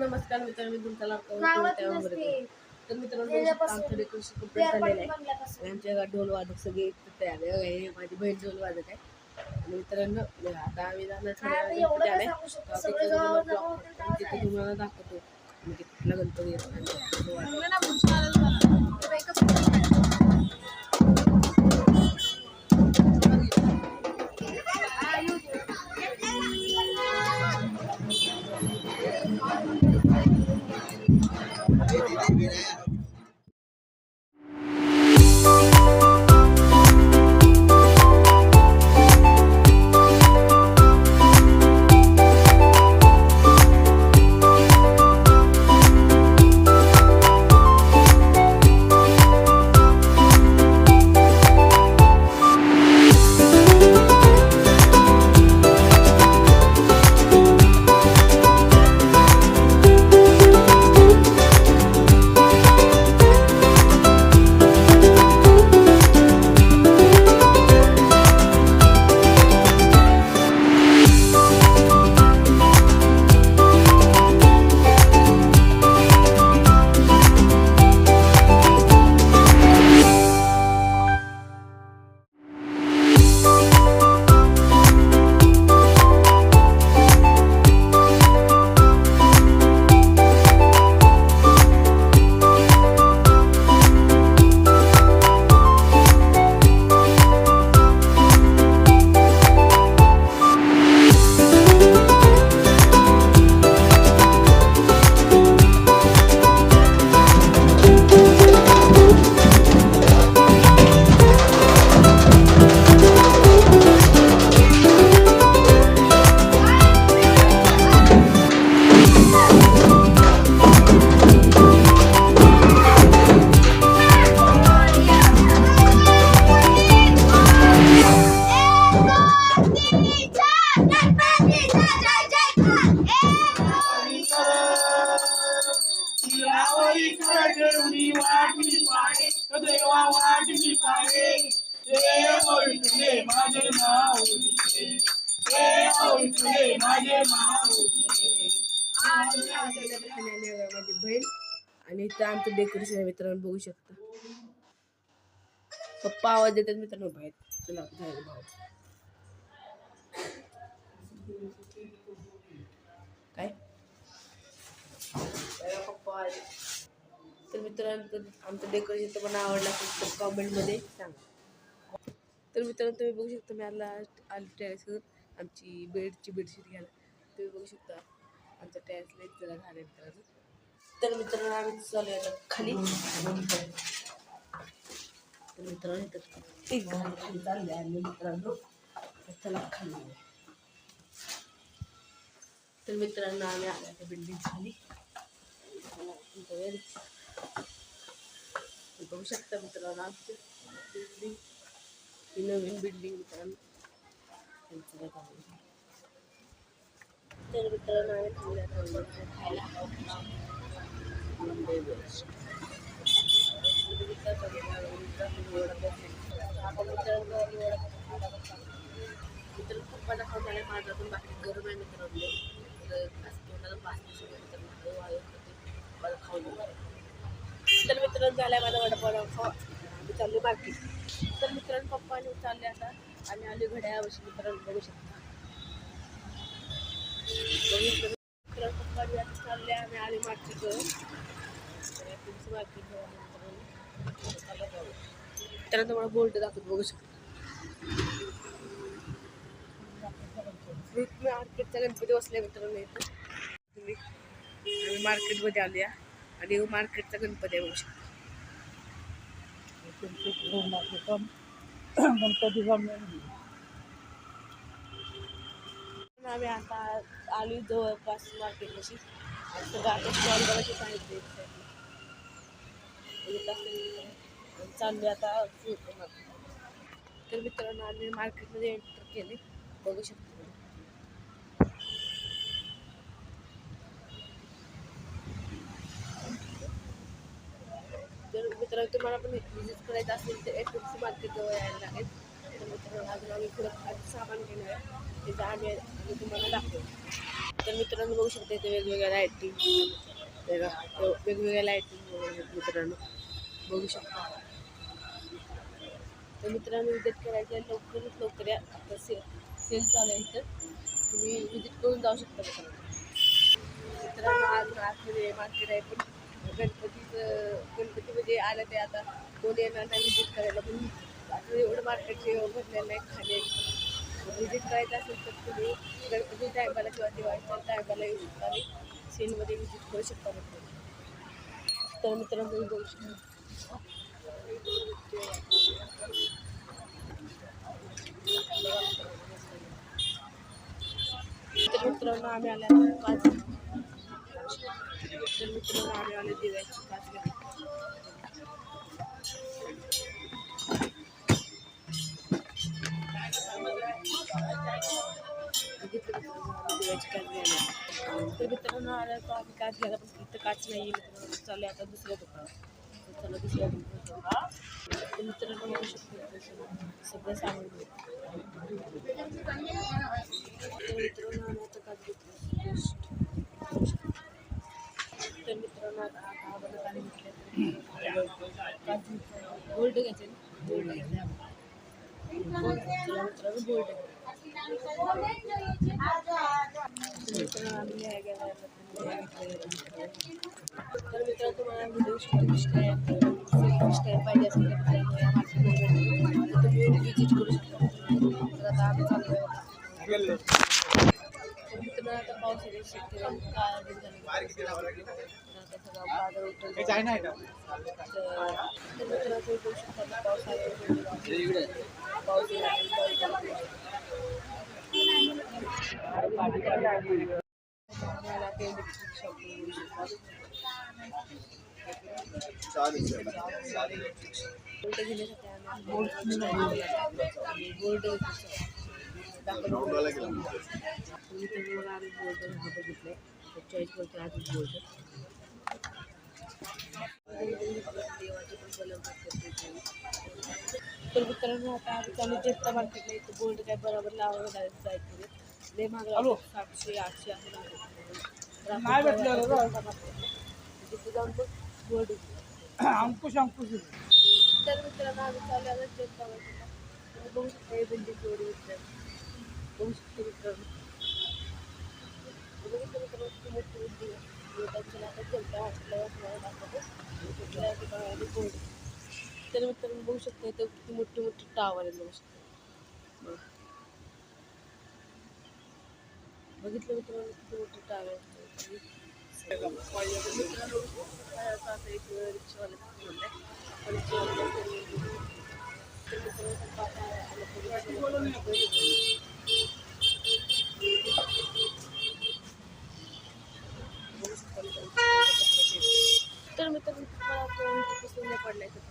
नमस्कार मित्रांनो, मी तुमचा तर मित्रांनो आमचं डेकोरेशन कंप्लीट झालेलं आहे आणि आमच्या घरात ढोल वादक सगळे तयार आहे. माझी बहीण ढोल वादक आहे आणि मित्रांनो आता आम्ही जाणार तिथे तुम्हाला दाखवतो म्हणजे कुठला गणपती माझी बहीण आणि इथं आमचं डेकोरेशन आहे मित्रांनो, बघू शकता. पप्पा आवाज देतात मित्रांनो बाहेर. चला जायला भाऊ काय पप्पा. तर मित्रांनो आमचं डेकोरेशन तुम्हाला आवडलं असेल तर कॉमेंटमध्ये सांगा. तर मित्रांनो तुम्ही बघू शकता मी आली टेरेसवर आमची बेडशीट घ्यायला. तुम्ही बघू शकता आमचा टेरेस लाईट जरा झाले मित्रांनो. तर मित्रांनो आम्ही चालू आहे खाली. तर मित्रांनो एक खाली चालले आहे मित्रांनो. चला खाली. तर मित्रांनो आम्ही आल्या त्या बिल्डिंग खाली बघू शकता मित्रांनो आमची बिल्डिंग ही नवीन बिल्डिंग मित्रांनो. तर मित्रांनो आम्ही खायला मित्रांनो पप्पाला खाऊन झाले माझा पण बाकी गरम आहे मित्रांनो. तोंडाला पाच वाळू मला खाऊन. तर मित्रांनो झालाय माझा वडापाव खाऊ. आम्ही चाललो मार्केट. तर मित्रांनो पप्पा आणि चालले आता आम्ही आलो घड्याळापाशी मित्रांनो बघू शकता. मित्रांनो पप्पा आता चालले आम्ही आले मार्केट मित्रांनो तुम्हाला बोल्ट दाखवत बघू शकता. मार्केटचा गणपती बसल्या मित्रांनो इथं तुम्ही आम्ही मार्केटमध्ये आले आणि मार्केटचा गणपती आहे बघू शकता. आम्ही आता आलो जवळपास मार्केटपाशी. आता स्टॉल बघायचे सांगितले चालले आता. तर मित्रांनो आम्ही मार्केटमध्ये एंटर केले बघू शकतो. जर मित्रांनो तुम्हाला पण विजिट करायचं असेल तर FMC मार्केट जवळ यायला लागेल. तर मित्रांनो अजून आम्ही थोडं सामान घेणार आहे त्याचं आम्ही तुम्हाला दाखवू. तर मित्रांनो बघू शकता इथे वेगवेगळ्या लाईटिंग, वेगवेगळ्या लाईटिंग मित्रांनो बघू शकता. तर मित्रांनो विजिट करायचं आहे लवकरात लवकर या. आता सेल चालू आहे तर तुम्ही विजिट करून जाऊ शकता मित्रांनो. आज आतमध्ये मार्केट आहे पण गणपती म्हणजे आलं ते आता कोण येणार नाही विजिट करायला, पण आता एवढं मार्केट भरलेलं आहे खाली. विजिट करायचं असेल तर तुम्ही गणपती टायमाला किंवा दिवाळीच्या टायमाला येऊ शकता आणि सेलमध्ये विजिट करू शकता तर मित्रांनो तुम्ही बघू शकता. तर मित्रांनो आम्ही आले काच, तर मित्रांनो आम्ही आले दिव्याची काच घ्या. दिव्याची काच घ्यायला. तर मित्रांनो आल्या तर आम्ही काच घ्यायला पण इथं काच नाही आहे मित्रांनो. चालू आता दुसऱ्या दुकानात, चला दुसऱ्या दुकानात. तर मित्रांनो बघू शकतो सगळं सामान तर मित्रांनो आम्ही आता काच घेतली. तर मित्रांनो आता आपण काच घेतल्या काच गोल्ड घ्यायचे, गोल्ड घ्यायचे मित्रांनो गोल्ड. मित्रांनो आम्ही तर मित्रांनो तुम्हाला व्हिडिओ शूटिंग स्टाईल पाहिजे असेल तर तुम्ही विजिट करू शकता. तर आता आम्ही चालू आहे. तर मित्रांनो आता पावसाची शक्यता तर सगळा बाजार उठून तर मित्रांनो तुम्ही बघू शकता पाऊस आहे. पाऊस गोल्ड बघितलंय चॉईस करतो आजच गोल्ड. तर मित्रांनो आता आम्ही चालू जेत्ता मार्केटला इथं गोल्ड काय बरोबर लावायला जायचं लय महाग 700-800 तिथे जाऊन गोल्ड अंकुश. तर मित्रांनो आम्ही चालू आलो जेत्ता मार्केटला. तुम्ही बघू शकता हे बिल्डिंग केवढी बघू शकतो मित्रांनो. बघितलं मित्रांनो किती मोठी बिल्डिंग आहे. आता जेत्ता हॉस्पिटल गोल्ड. तर मित्रांनो बघू शकता इथं किती मोठी मोठी टावर आहे. बघू शकता बघितलं मित्रांनो किती मोठी टावर आहे. तर मित्रांनो तुम्हाला पसंत पडलाय तर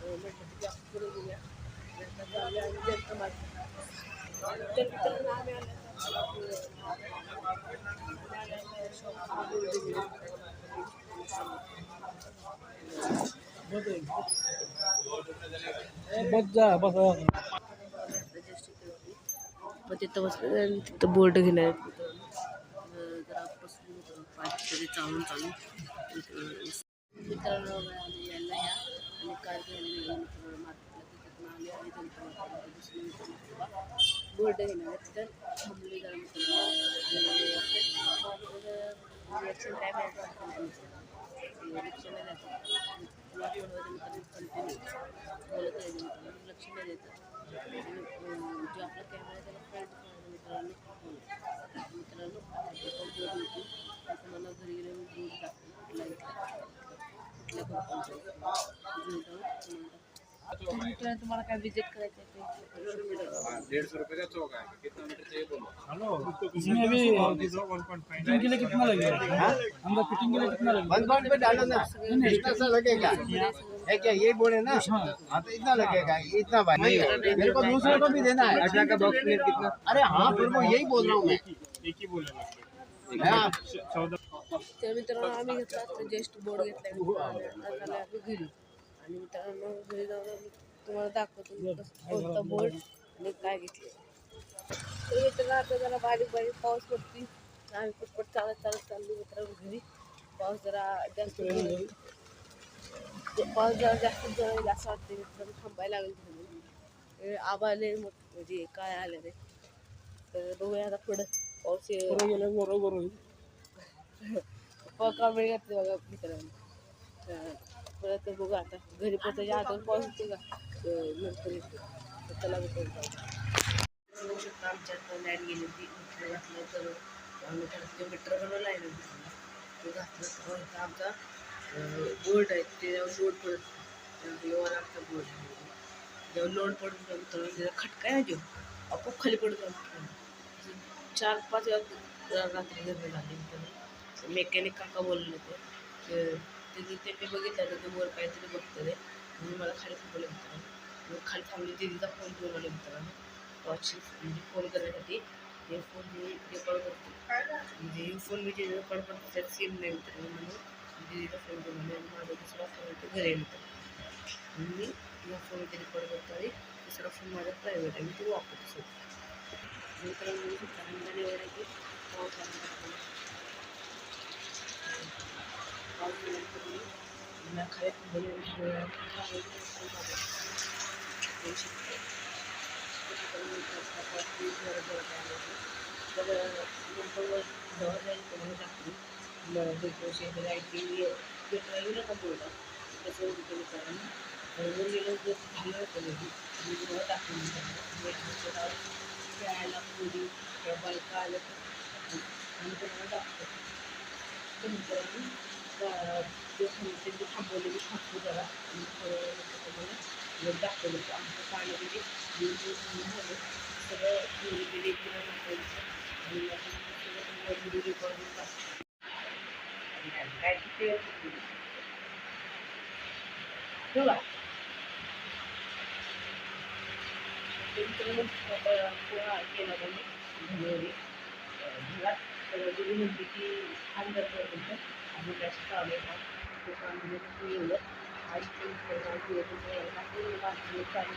म्हटलं की जास्त करून घेऊया. तर मित्रांनो आम्ही मग तिथं बसलं तिथं बोर्ड घेणार जरा पाचशे चालून मित्रांनो यायला या आणि कार घ्यायला मार्केटला तिथं आले आणि बोर्ड घेणार तर थांबले जरा इलेक्शन टाईम आहे इलेक्शनला जायचं कंटिन्यू बोलत आहे लक्ष नाही देतं. जो आपला कॅमेरा आहे त्याला फ्रंट मित्रांनो तुम्हाला घरी गेल्यावर बोर्ड दाखवला कुठल्या तुम्हाला काय विजिट करायचं आहे 150 रुपये का चौक है कितना मीटर चाहिए बोलो. हेलो इसमें अभी फिटिंग के लिए कितना लगेगा? अंदर फिटिंग के लिए कितना लगेगा? 1 पे डालो ना इतना सा लगेगा है क्या ये बोले ना. हाँ तो इतना लगेगा इतना भाई मेरे को दूसरे को भी देना है. 18 का बॉक्स में कितना. अरे हाँ फिर वो यही बोल रहा हूँ मैं एक ही बोले 14. तर मित्रांनो आम्ही घेतला तर जस्ट बोर्ड घेतला घरी आणि मित्रांनो घरी जाऊन तुम्हाला दाखवतो कोणता बोर्ड आणि काय घेतलं. तर मित्रांनो आता जरा बारीक बारीक पाऊस पडते आम्ही पटपट चालत चाललो मित्रांनो घरी. पाऊस जरा जास्त पाऊस जरा जास्तच जरा असं वाटतं मित्रांनो थांबायला लागेल घरी. आबाले म्हणजे काय आलं नाही तर बघूया आता पुढं पाऊस बरोबर कांबळे घातले बघा मित्रांनो. परत बघू आता घरी पोचायच्या आत पाऊस येतो का नंतर येतो तर त्याला बघू शकता आमच्यात लाईट गेली होती मीटर घातलं तर आम्ही त्याला जो मीटर बनवला आहे ना तो घातलं तर आमचा बोर्ड आहे त्याच्यावर लोड पडत लोवर आमचा बोर्ड जेव्हा लोड पडत तर त्याचा खटका आहे जो आपोआप खाली पडत 4-5 रात्री निर्णय झाले मेकॅनिक काका बोलले होते त्यांनी बघितलं तर ते वर काहीतरी बघतं ते म्हणून मला खाली थांबवलं मित्रांनो खाली थांबले दिदीचा फोन घेऊन आले मित्रांनो म्हणजे फोन करण्यासाठी हे फोन मी रेकॉर्ड करतो म्हणजे हे फोन मी जे रेकॉर्ड करतो त्यात सेम नाही मित्रांनो म्हणून दिदीचा फोन घेऊन आले आणि माझा दुसरा फोन तो घरी मित्रांनो मी या फोनमध्ये रेकॉर्ड करतो आणि दुसरा फोन माझा प्रायव्हेट आहे मी तो वापरतो मित्रांनो की पाऊस खाली डेकोरेशन लाईटिंग येऊ नका बोलता त्याचं वर गेलं जर झालं होतं टाकून खेळायला मुली किंवा बायका आल्या तर आम्ही तुम्हाला टाकतो त्यांनी थांबवलेली थांबतो जरा आणि थोडं दाखवलं की आमचं पाण्यामध्ये झालं सगळं मुलीकडे दाखवायचं आणि आपण व्हिडिओ रेकॉर्डिंग टाकतो काय तिथे बघा पोहा केला त्यांनी घरी घरात दिली म्हणते की अंदर करतो आम्ही त्याचं चालू आहे तो काम एवढं आणि चालू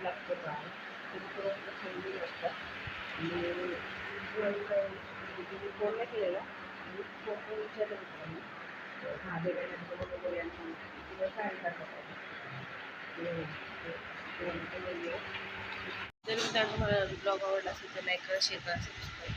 लागतं काय थंडी असतात आणि फोन नाही केलेला आणि फोन विचारलं मित्रांनी हां भेटायला काय टाकत जर मित्रांनो तुम्हाला ब्लॉग आवडला असेल तर लाईक करा शेअर करा सबस्क्राईब